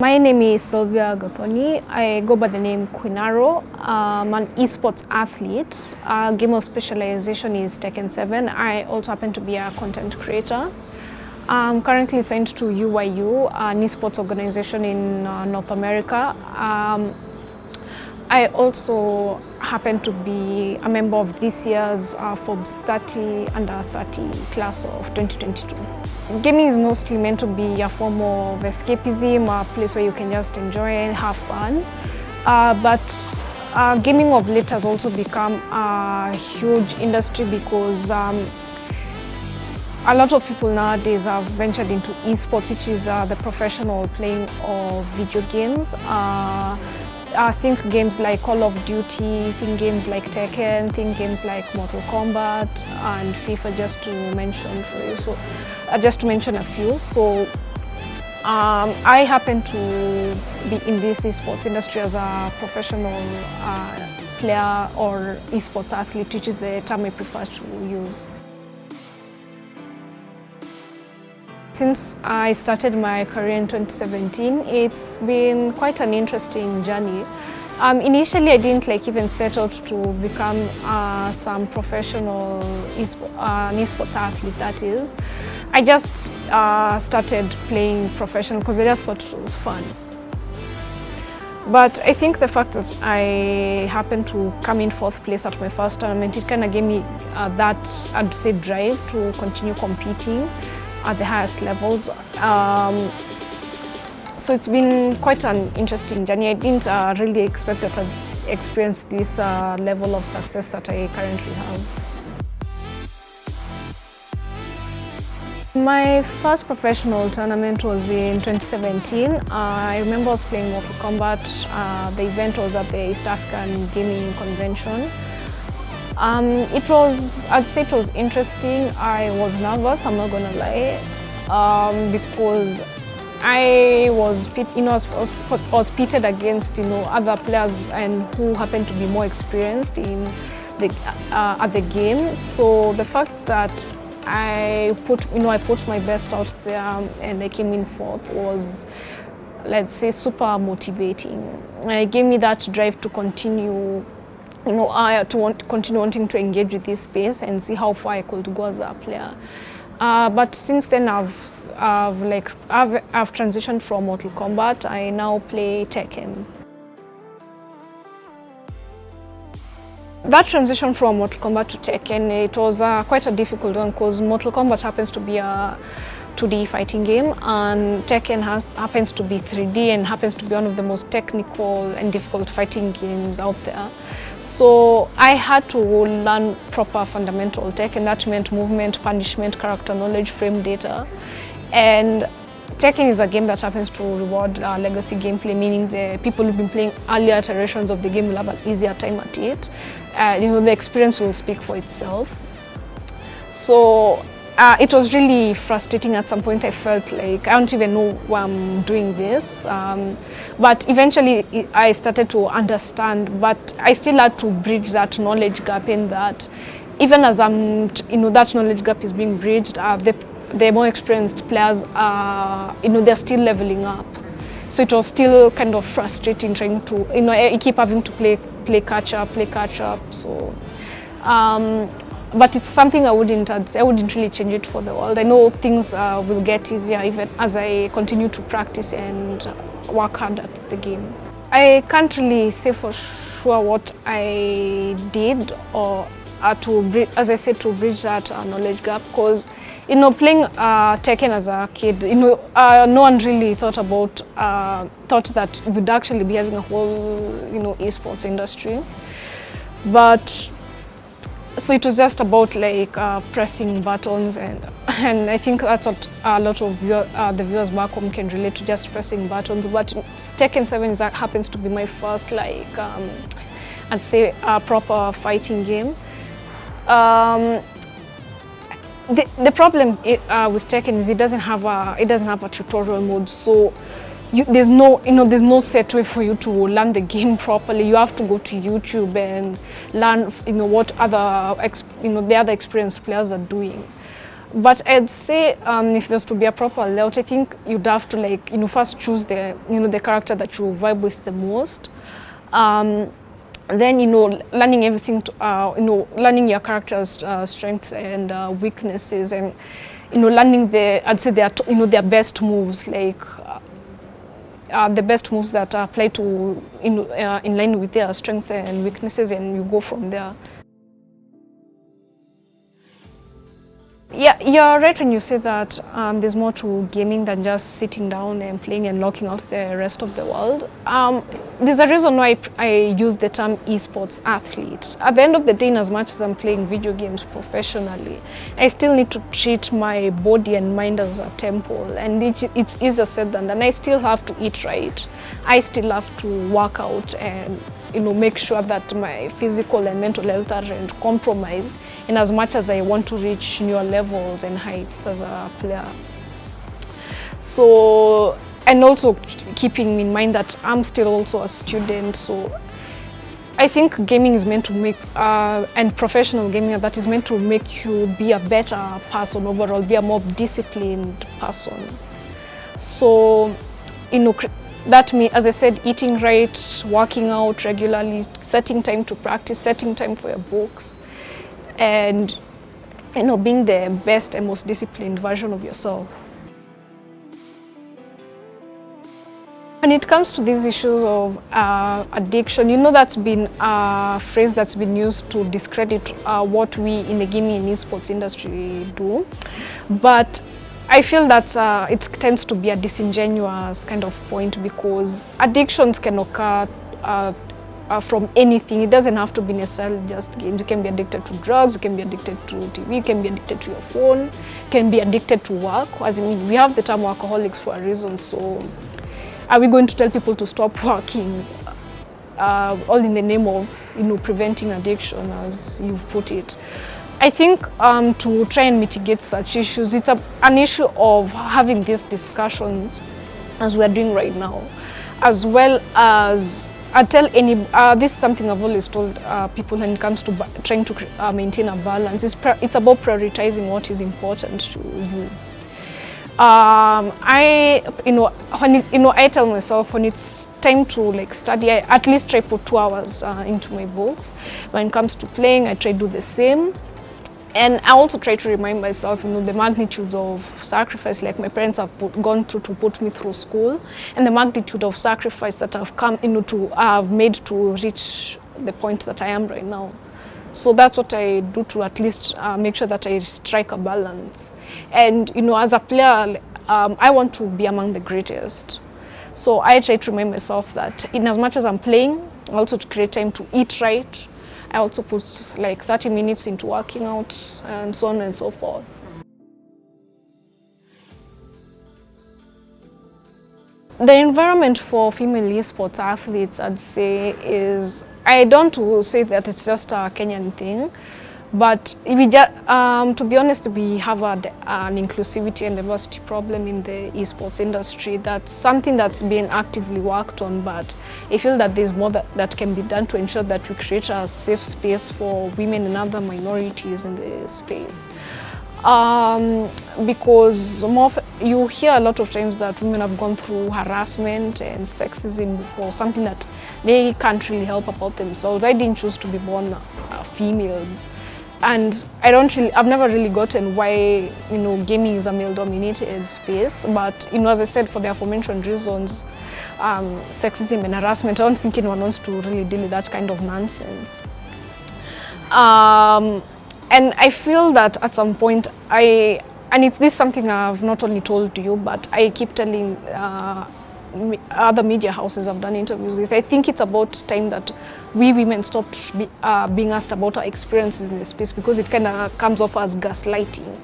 My name is Sylvia Gathoni. I go by the name Quinaro. I'm an esports athlete. Game of specialization is Tekken 7. I also happen to be a content creator. I'm currently signed to UYU, an esports organization in North America. I also happen to be a member of this year's Forbes 30 Under 30 class of 2022. Gaming is mostly meant to be a form of escapism, a place where you can just enjoy and have fun. But gaming of late has also become a huge industry because a lot of people nowadays have ventured into esports, which is the professional playing of video games. I think games like Call of Duty, think games like Tekken, think games like Mortal Kombat and FIFA, just to mention a few. So I happen to be in this esports industry as a professional player or esports athlete, which is the term I prefer to use. Since I started my career in 2017, it's been quite an interesting journey. Initially, I didn't even set out to become some professional esports athlete, that is. I just started playing professional because I just thought it was fun. But I think the fact that I happened to come in 4th place at my first tournament, it kind of gave me that, I'd say, drive to continue competing at the highest levels. So it's been quite an interesting journey. I didn't really expect that I'd experience this level of success that I currently have. My first professional tournament was in 2017. I remember I was playing Mortal Kombat. The event was at the East African Gaming Convention. I'd say it was interesting. I was nervous, I'm not gonna lie, because I was pitted against other players and who happened to be more experienced in at the game. So the fact that I put my best out there and I came in 4th was, let's say, super motivating. It gave me that drive to continue. Continue wanting to engage with this space and see how far I could go as a player. But since then, I've transitioned from Mortal Kombat. I now play Tekken. That transition from Mortal Kombat to Tekken, it was quite a difficult one because Mortal Kombat happens to be a 2D fighting game and Tekken happens to be 3D and happens to be one of the most technical and difficult fighting games out there. So I had to learn proper fundamental tech, and that meant movement, punishment, character knowledge, frame data. And Tekken is a game that happens to reward legacy gameplay, meaning the people who've been playing earlier iterations of the game will have an easier time at it. The experience will speak for itself. So it was really frustrating at some point. I felt like I don't even know why I'm doing this. But eventually I started to understand, but I still had to bridge that knowledge gap in that even as that knowledge gap is being bridged, the more experienced players they're still leveling up. So it was still kind of frustrating trying to, I keep having to play catch up. So, but it's something I wouldn't really change it for the world. I know things will get easier even as I continue to practice and work hard at the game. I can't really say for sure what I did or to bridge that knowledge gap, because playing Tekken as a kid, no one really thought that we'd actually be having a whole esports industry. But so it was just about pressing buttons, and I think that's what a lot of the viewers back home can relate to, just pressing buttons. But Tekken 7 happens to be my first I'd say a proper fighting game. The problem with Tekken is it doesn't have a tutorial mode, so there's no set way for you to learn the game properly. You have to go to YouTube and learn what the other experienced players are doing. But I'd say if there's to be a proper layout, I think you'd have to like, first choose the, the character that you vibe with the most. Then, learning everything, learning your character's strengths and weaknesses, and, learning I'd say their best moves, like the best moves that apply to, in line with their strengths and weaknesses, and you go from there. Yeah, you're right when you say that there's more to gaming than just sitting down and playing and locking out the rest of the world. There's a reason why I use the term esports athlete. At the end of the day, in as much as I'm playing video games professionally, I still need to treat my body and mind as a temple, and it's easier said than done. I still have to eat right. I still have to work out and make sure that my physical and mental health aren't compromised in as much as I want to reach newer levels and heights as a player. So, and also keeping in mind that I'm still also a student, so I think gaming is meant to make, and professional gaming, that is meant to make you be a better person overall, be a more disciplined person. So, that means, as I said, eating right, working out regularly, setting time to practice, setting time for your books, and being the best and most disciplined version of yourself. When it comes to these issues of addiction, that's been a phrase that's been used to discredit what we in the gaming and esports industry do. But I feel that it tends to be a disingenuous kind of point, because addictions can occur from anything. It doesn't have to be necessarily just games. You can be addicted to drugs, you can be addicted to TV, you can be addicted to your phone, you can be addicted to work. As in, we have the term workaholics for a reason, so are we going to tell people to stop working all in the name of preventing addiction, as you've put it? I think to try and mitigate such issues, it's an issue of having these discussions as we're doing right now, as well as this is something I've always told people when it comes to trying to maintain a balance. It's about prioritizing what is important to you. I tell myself when it's time to study, I at least try to put 2 hours into my books. When it comes to playing, I try to do the same. And I also try to remind myself, the magnitude of sacrifice, like my parents have gone through to put me through school, and the magnitude of sacrifice that I've come, I've made to reach the point that I am right now. So that's what I do to at least make sure that I strike a balance. And as a player, I want to be among the greatest. So I try to remind myself that in as much as I'm playing, I also to create time to eat right. I also put 30 minutes into working out and so on and so forth. The environment for female esports athletes, I'd say, is, I don't say that it's just a Kenyan thing, but to be honest, we have an inclusivity and diversity problem in the esports industry. That's something that's being actively worked on, but I feel that there's more that can be done to ensure that we create a safe space for women and other minorities in the space. Because you hear a lot of times that women have gone through harassment and sexism before, something that they can't really help about themselves. I didn't choose to be born a female. And I've never really gotten why, gaming is a male-dominated space. But, as I said, for the aforementioned reasons, sexism and harassment, I don't think anyone wants to really deal with that kind of nonsense. And I feel that at some point, this is something I've not only told you, but I keep telling other media houses I've done interviews with. I think it's about time that we women stopped being asked about our experiences in this space, because it kind of comes off as gaslighting.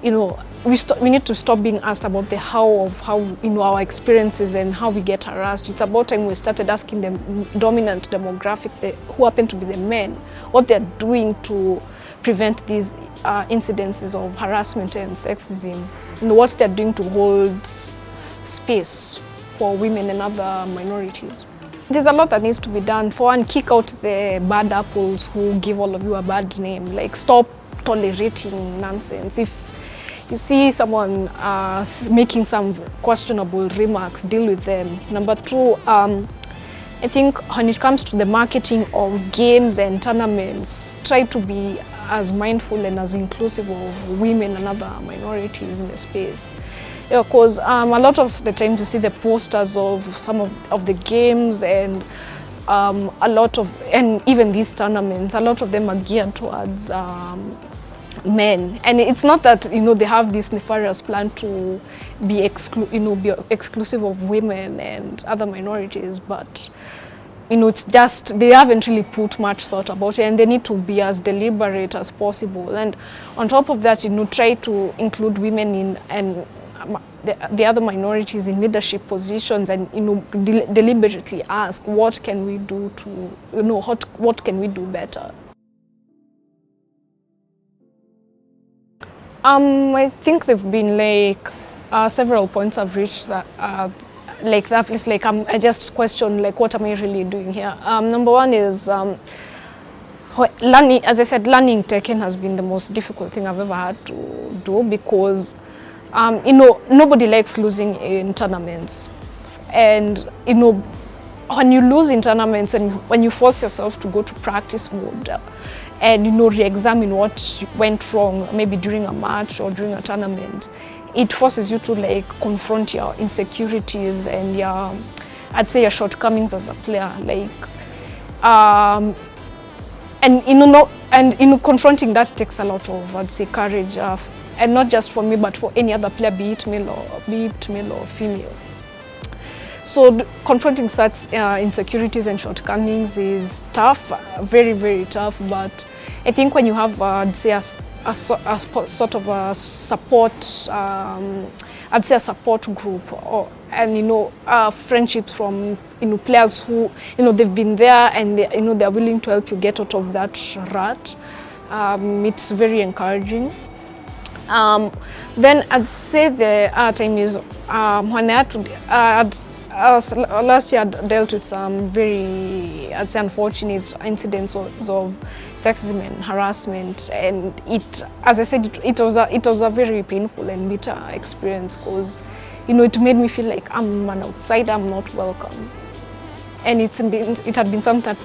We need to stop being asked about the how of our experiences and how we get harassed. It's about time we started asking the dominant demographic, who happen to be the men, what they're doing to prevent these incidences of harassment and sexism, what they're doing to hold space for women and other minorities. There's a lot that needs to be done. For one, kick out the bad apples who give all of you a bad name. Stop tolerating nonsense. If you see someone making some questionable remarks, deal with them. Number two, I think when it comes to the marketing of games and tournaments, try to be as mindful and as inclusive of women and other minorities in the space. Because a lot of the times you see the posters of some of the games and and even these tournaments, a lot of them are geared towards men. And it's not that, you know, they have this nefarious plan to be exclusive of women and other minorities, but you know, it's just they haven't really put much thought about it, and they need to be as deliberate as possible. And on top of that, you know, try to include women in and the other minorities in leadership positions, and you know, deliberately ask what can we do to, you know, what can we do better. I think there've been like several points I've reached that like that place, like I just question like what am I really doing here. Number one is learning. As I said, learning Tekken has been the most difficult thing I've ever had to do, because you know, nobody likes losing in tournaments, and you know, when you lose in tournaments and when you force yourself to go to practice mode and you know, re-examine what went wrong maybe during a match or during a tournament, it forces you to like confront your insecurities and your, I'd say, your shortcomings as a player, like and you know, confronting that takes a lot of, I'd say, courage, and not just for me but for any other player, be it male or female. So confronting such insecurities and shortcomings is tough, very, very tough. But I think when you have, I'd say, a sort of a support, I'd say a support group, and you know, friendships from, you know, players who, you know, they've been there and they, you know, they're willing to help you get out of that rut, it's very encouraging. Then I'd say the time is when I had to. Last year I dealt with some very, I'd say, unfortunate incidents of sexism and harassment, and it, as I said, it was a very painful and bitter experience, because you know, it made me feel like I'm an outsider, I'm not welcome. And it had been something that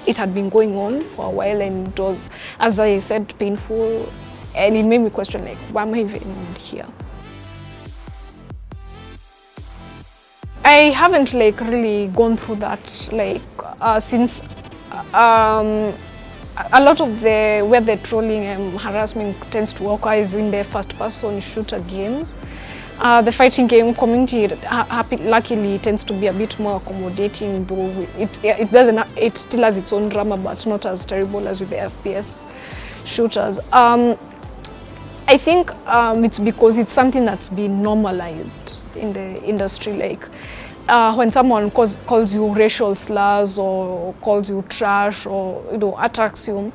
it had been going on for a while, and it was, as I said, painful, and it made me question like, why am I even here? I haven't like really gone through that, like since a lot of where the trolling and harassment tends to occur is in the first-person shooter games. The fighting game community, luckily, tends to be a bit more accommodating, though it still has its own drama, but not as terrible as with the FPS shooters. I think it's because it's something that's been normalized in the industry. Like when someone calls you racial slurs or calls you trash or, you know, attacks you,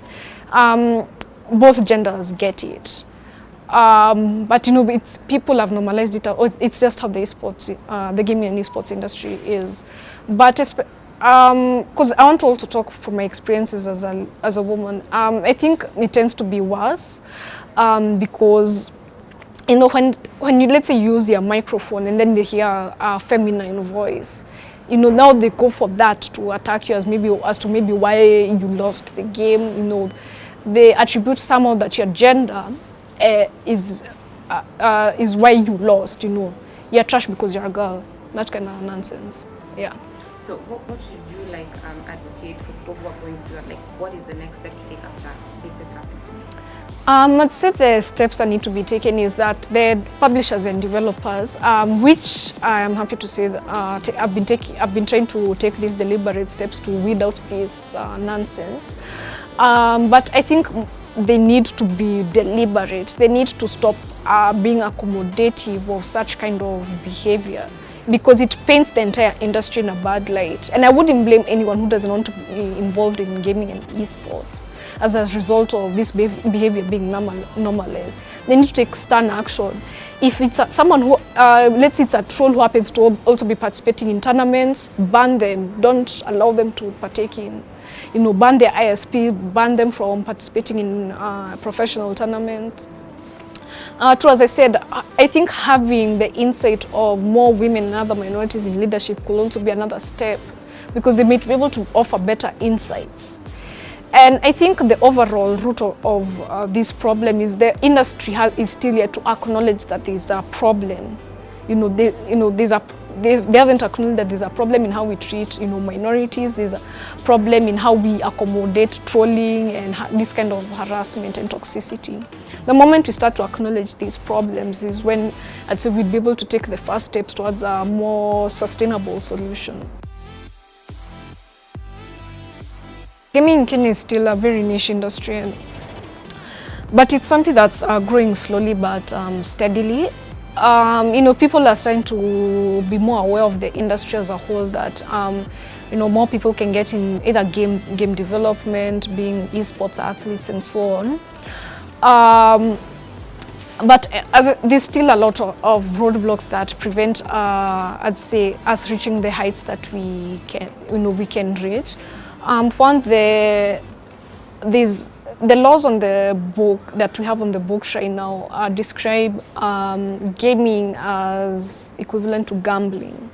both genders get it. But you know, people have normalized it. It's just how the esports, the gaming and esports industry is. But because I want to also talk from my experiences as a woman, I think it tends to be worse. Because you know, when you, let's say, use your microphone and then they hear a feminine voice, you know, now they go for that to attack you as to maybe why you lost the game. You know, they attribute somehow that your gender is why you lost. You know, you're trash because you're a girl. That kind of nonsense. Yeah. So what should you like advocate for people who are going through it? Like, what is the next step to take after this has happened to me? I'd say the steps that need to be taken is that the publishers and developers, which I am happy to say that I've been trying to take these deliberate steps to weed out this nonsense. But I think they need to be deliberate. They need to stop being accommodative of such kind of behavior, because it paints the entire industry in a bad light. And I wouldn't blame anyone who doesn't want to be involved in gaming and esports as a result of this behavior being normalized. They need to take stern action. If it's someone who, let's say it's a troll who happens to also be participating in tournaments, ban them. Don't allow them to partake in, you know, ban their ISP, ban them from participating in professional tournaments. True, as I said, I think having the insight of more women and other minorities in leadership could also be another step, because they may be able to offer better insights. And I think the overall root of this problem is the industry is still yet to acknowledge that there's a problem. They haven't acknowledged that there's a problem in how we treat, minorities. There's a problem in how we accommodate trolling and this kind of harassment and toxicity. The moment we start to acknowledge these problems is when I'd say we'd be able to take the first steps towards a more sustainable solution. Gaming in Kenya is still a very niche industry, but it's something that's growing slowly but steadily. People are starting to be more aware of the industry as a whole, that more people can get in either game development, being esports athletes and so on. But there's still a lot of roadblocks that prevent, I'd say, us reaching the heights that we can reach. For the laws on the book that we have on the books right now describe gaming as equivalent to gambling.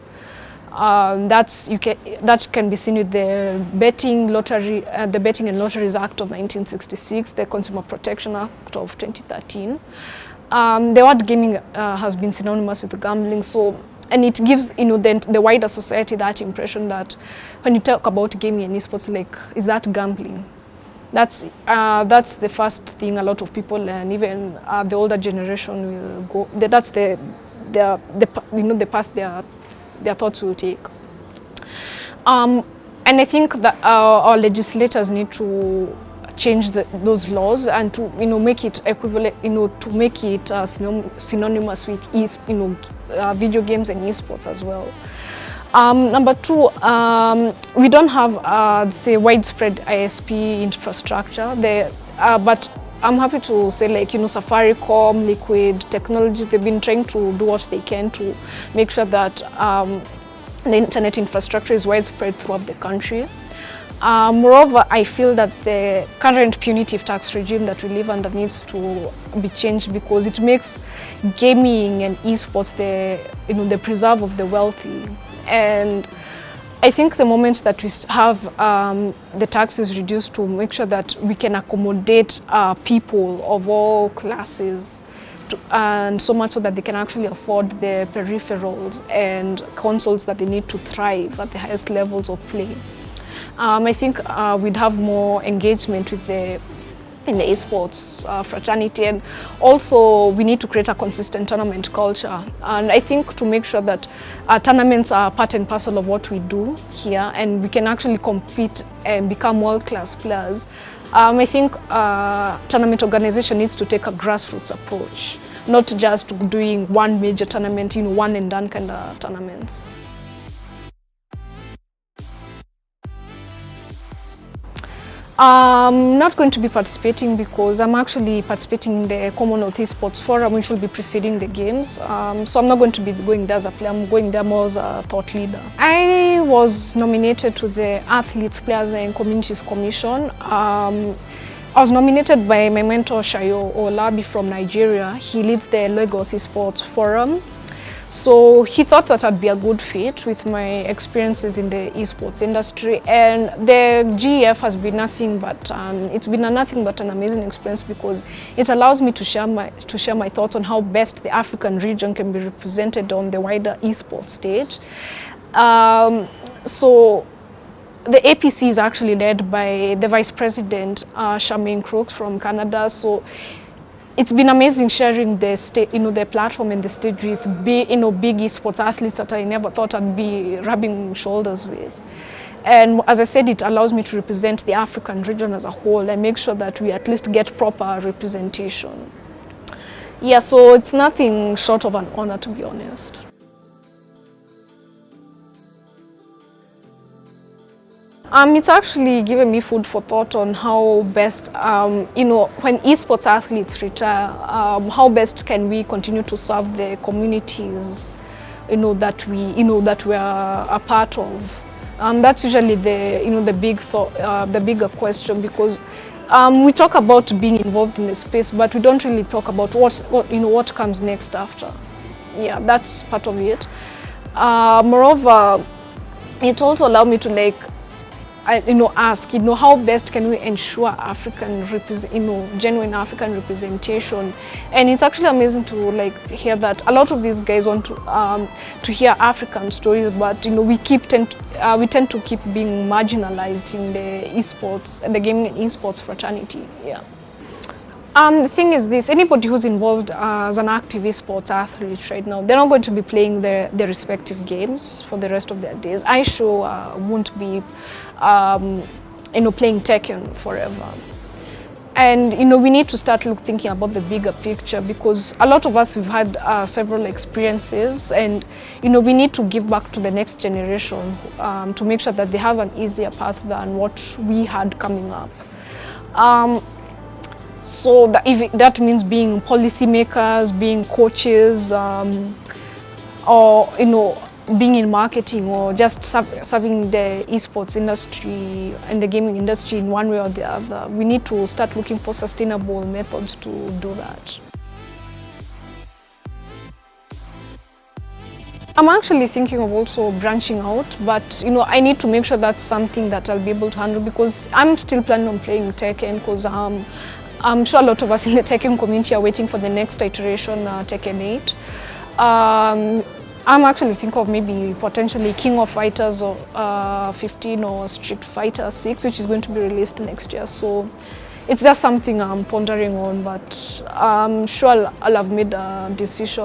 That can be seen with the Betting and Lotteries Act of 1966, the Consumer Protection Act of 2013. The word gaming has been synonymous with gambling, and it gives the wider society that impression that when you talk about gaming and esports, like, is that gambling? That's the first thing a lot of people, and even the older generation, will go. That's the path their thoughts will take. And I think that our legislators need to change those laws and to make it equivalent, to make it synonymous with video games and esports as well. Number two, we don't have, say, widespread ISP infrastructure there, but I'm happy to say, like, Safaricom, Liquid Technologies, they've been trying to do what they can to make sure that the internet infrastructure is widespread throughout the country. Moreover, I feel that the current punitive tax regime that we live under needs to be changed, because it makes gaming and esports the preserve of the wealthy. And I think the moment that we have the taxes reduced to make sure that we can accommodate people of all classes, and so much so that they can actually afford the peripherals and consoles that they need to thrive at the highest levels of play. I think we'd have more engagement with in the esports fraternity, and also we need to create a consistent tournament culture. And I think to make sure that tournaments are part and parcel of what we do here, and we can actually compete and become world-class players, I think tournament organization needs to take a grassroots approach, not just doing one major tournament, one and done kind of tournaments. I'm not going to be participating because I'm actually participating in the Commonwealth Esports Forum, which will be preceding the games. So I'm not going to be going there as a player, I'm going there more as a thought leader. I was nominated to the Athletes, Players and Communities Commission. I was nominated by my mentor Shayo Olabi from Nigeria. He leads the Lagos Esports Forum. So he thought that I'd be a good fit with my experiences in the esports industry, and the GEF has been nothing but an amazing experience, because it allows me to share my thoughts on how best the African region can be represented on the wider esports stage. So the APC is actually led by the Vice President Charmaine Crooks from Canada. So it's been amazing sharing the platform and the stage with big esports athletes that I never thought I'd be rubbing shoulders with. And as I said, it allows me to represent the African region as a whole and make sure that we at least get proper representation. Yeah, so it's nothing short of an honor, to be honest. It's actually given me food for thought on how best, when esports athletes retire, how best can we continue to serve the communities, that we are a part of. That's usually the bigger question, because We talk about being involved in the space, but we don't really talk about what comes next after. Yeah, that's part of it. Moreover, it also allowed me to like, ask, how best can we ensure genuine African representation. And it's actually amazing to like hear that a lot of these guys want to hear African stories, but we tend to keep being marginalized in the esports and the gaming and esports fraternity. Yeah. The thing is this, anybody who's involved as an active esports athlete right now, they're not going to be playing their respective games for the rest of their days. I sure won't be playing Tekken forever. And we need to start thinking about the bigger picture, because a lot of us, we've had several experiences, and we need to give back to the next generation to make sure that they have an easier path than what we had coming up. So that means being policymakers, being coaches, or being in marketing, or just serving the esports industry and the gaming industry in one way or the other. We need to start looking for sustainable methods to do that. I'm actually thinking of also branching out, but I need to make sure that's something that I'll be able to handle, because I'm still planning on playing Tekken, because I'm sure a lot of us in the Tekken community are waiting for the next iteration, Tekken 8. I'm actually thinking of maybe potentially King of Fighters or 15 or Street Fighter 6, which is going to be released next year. So it's just something I'm pondering on, but I'm sure I'll have made a decision.